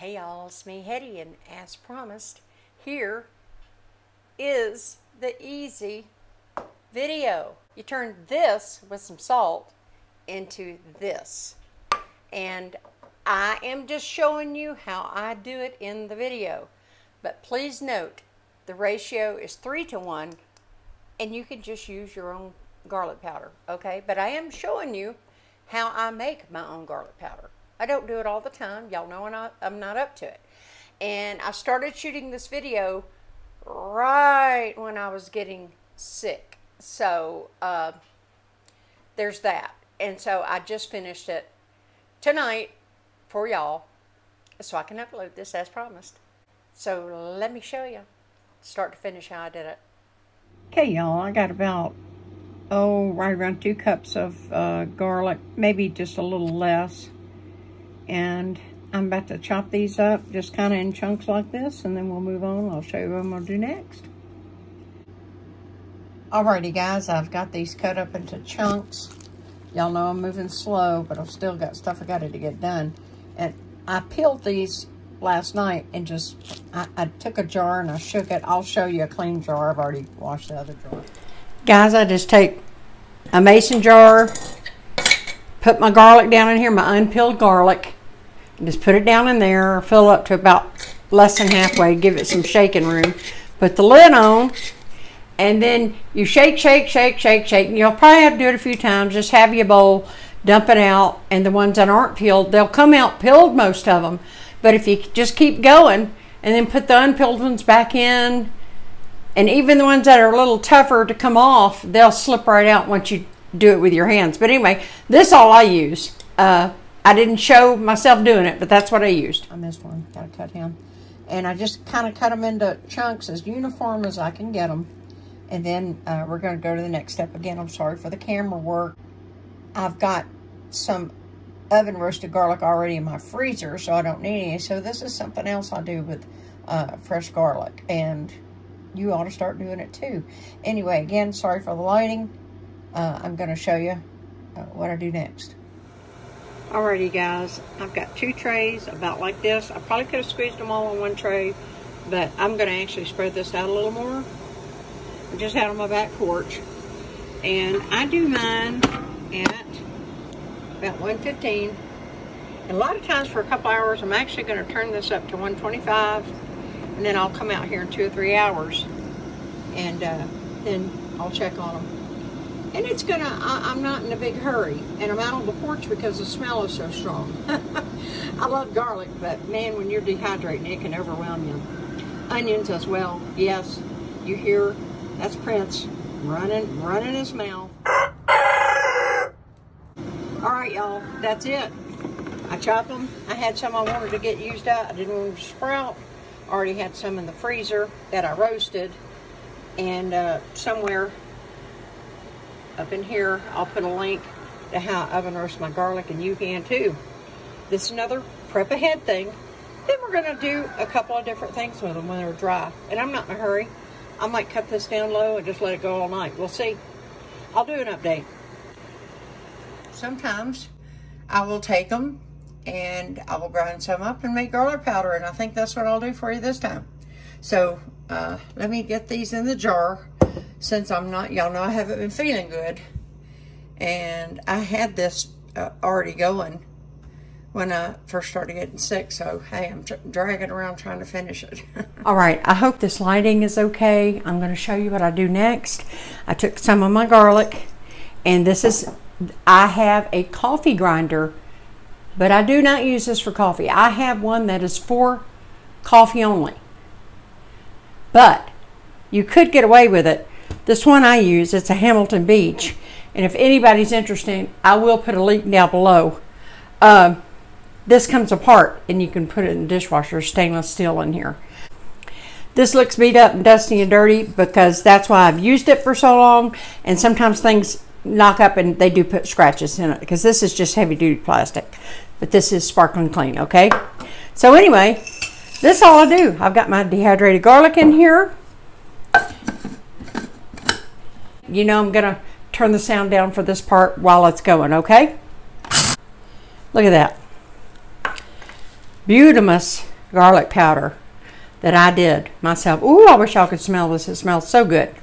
Hey y'all, it's me Hetty, and as promised, here is the easy video. You turn this with some salt into this, and I am just showing you how I do it in the video. But please note, the ratio is 3-to-1, and you can just use your own garlic powder, okay? But I am showing you how I make my own garlic powder. I don't do it all the time. Y'all know I'm not up to it. And I started shooting this video right when I was getting sick. So there's that. And so I just finished it tonight for y'all so I can upload this as promised. So let me show you start to finish how I did it. Okay, y'all, I got about, right around 2 cups of garlic, maybe just a little less. And I'm about to chop these up just kind of in chunks like this, and then we'll move on. I'll show you what I'm going to do next. Alrighty, guys, I've got these cut up into chunks. Y'all know I'm moving slow, but I've still got stuff I got to get done. And I peeled these last night and just, I took a jar and I shook it. I'll show you a clean jar. I've already washed the other jar. Guys, I just take a mason jar, put my garlic down in here, my unpeeled garlic, and just put it down in there, fill up to about less than halfway, give it some shaking room. Put the lid on, and then you shake, shake, shake, shake, shake. And you'll probably have to do it a few times. Just have your bowl, dump it out, and the ones that aren't peeled, they'll come out peeled, most of them. But if you just keep going, and then put the unpeeled ones back in, and even the ones that are a little tougher to come off, they'll slip right out once you do it with your hands. But anyway, this is all I use. I didn't show myself doing it, but that's what I used. I missed one. Gotta cut him. And I just kind of cut them into chunks as uniform as I can get them. And then we're going to go to the next step. Again, I'm sorry for the camera work. I've got some oven roasted garlic already in my freezer, so I don't need any. So this is something else I do with fresh garlic. And you ought to start doing it too. Anyway, again, sorry for the lighting. I'm going to show you what I do next. Alrighty, guys, I've got 2 trays about like this. I probably could have squeezed them all on one tray, but I'm going to actually spread this out a little more. I'm just out on my back porch, and I do mine at about 115. And a lot of times for a couple hours, I'm actually going to turn this up to 125, and then I'll come out here in 2 or 3 hours, and then I'll check on them. And it's gonna, I'm not in a big hurry. And I'm out on the porch because the smell is so strong. I love garlic, but man, when you're dehydrating, it can overwhelm you. Onions as well. Yes, you hear, that's Prince running his mouth. All right, y'all, that's it. I chop them. I had some I wanted to get used up. I didn't want them to sprout. Already had some in the freezer that I roasted. And somewhere up in here, I'll put a link to how I oven roast my garlic, and you can too. This is another prep ahead thing. Then we're going to do a couple of different things with them when they're dry. And I'm not in a hurry. I might cut this down low and just let it go all night. We'll see. I'll do an update. Sometimes I will take them and I will grind some up and make garlic powder, and I think that's what I'll do for you this time. So let me get these in the jar. Since I'm not, y'all know I haven't been feeling good. And I had this already going when I first started getting sick. So, hey, I'm dragging around trying to finish it. All right, I hope this lighting is okay. I'm going to show you what I do next. I took some of my garlic, and this is, I have a coffee grinder, but I do not use this for coffee. I have one that is for coffee only. But you could get away with it. This one I use, it's a Hamilton Beach. And if anybody's interested, I will put a link down below. This comes apart and you can put it in the dishwasher, stainless steel in here. This looks beat up and dusty and dirty because that's why I've used it for so long. And sometimes things knock up and they do put scratches in it because this is just heavy duty plastic. But this is sparkling clean, okay? So anyway, this is all I do. I've got my dehydrated garlic in here. You know I'm going to turn the sound down for this part while it's going, okay? Look at that. Beautimous garlic powder that I did myself. Ooh, I wish y'all could smell this. It smells so good.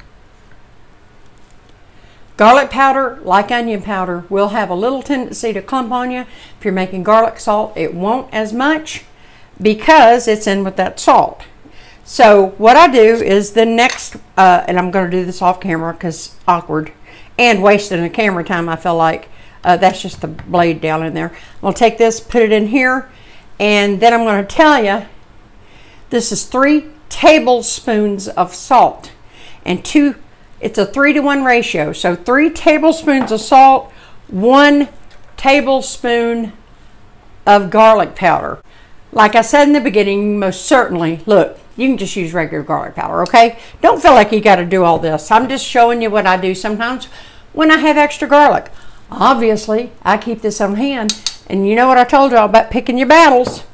Garlic powder, like onion powder, will have a little tendency to clump on you. If you're making garlic salt, it won't as much because it's in with that salt. So what I do is the next, and I'm going to do this off camera because awkward and wasting the camera time, I feel like. That's just the blade down in there. I'm going to take this, put it in here, and then I'm going to tell you this is 3 tablespoons of salt and it's a 3-to-1 ratio. So 3 tablespoons of salt, 1 tablespoon of garlic powder. Like I said in the beginning, most certainly, look, you can just use regular garlic powder, okay? Don't feel like you got to do all this. I'm just showing you what I do sometimes when I have extra garlic. Obviously, I keep this on hand, and you know what I told y'all about picking your battles.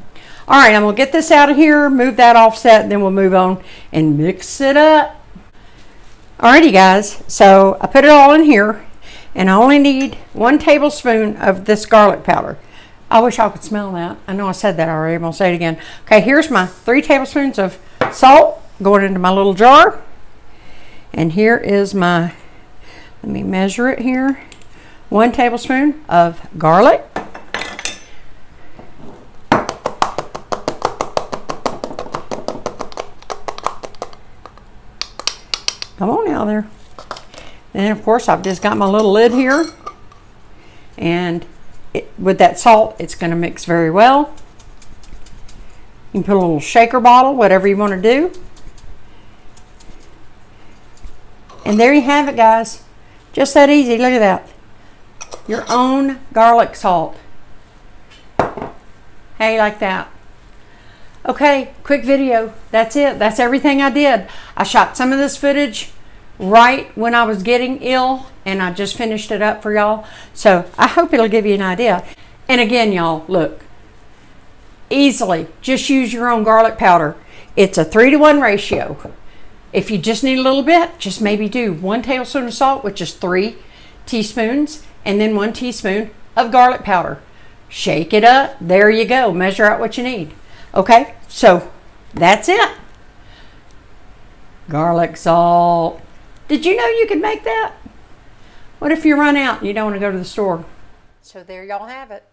All right, I'm going to get this out of here, move that offset, and then we'll move on and mix it up. Alrighty guys, so I put it all in here, and I only need 1 tablespoon of this garlic powder. I wish I could smell that. I know I said that already. I'm going to say it again. Okay, here's my 3 tablespoons of salt going into my little jar. And here is my, let me measure it here, 1 tablespoon of garlic. Come on out there. And of course, I've just got my little lid here. And with that salt, it's going to mix very well. You can put a little shaker bottle, whatever you want to do. And there you have it, guys. Just that easy. Look at that. Your own garlic salt. Hey, like that. Okay, quick video. That's it. That's everything I did. I shot some of this footage right when I was getting ill, and I just finished it up for y'all. So I hope it'll give you an idea. And again, y'all, look, easily just use your own garlic powder. It's a 3-to-1 ratio. If you just need a little bit, just maybe do 1 tablespoon of salt, which is 3 teaspoons, and then 1 teaspoon of garlic powder. Shake it up. There you go. Measure out what you need. Okay, so that's it. Garlic salt. Did you know you could make that? What if you run out and you don't want to go to the store? So there y'all have it.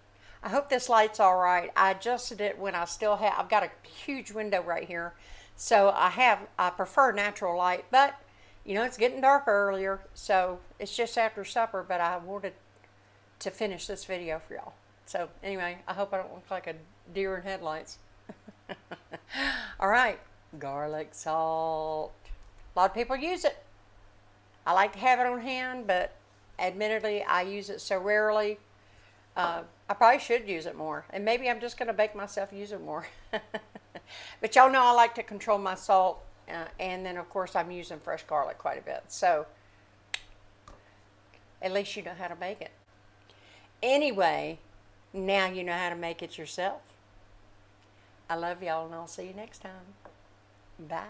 I hope this light's all right. I adjusted it when I still have, I've got a huge window right here. So I prefer natural light, but you know, it's getting dark earlier. So it's just after supper, but I wanted to finish this video for y'all. So anyway, I hope I don't look like a deer in headlights. All right, garlic salt. A lot of people use it. I like to have it on hand, but admittedly, I use it so rarely. I probably should use it more, and maybe I'm just going to make myself use it more. But y'all know I like to control my salt, and then of course I'm using fresh garlic quite a bit. So at least you know how to make it. Anyway, now you know how to make it yourself. I love y'all, and I'll see you next time. Bye.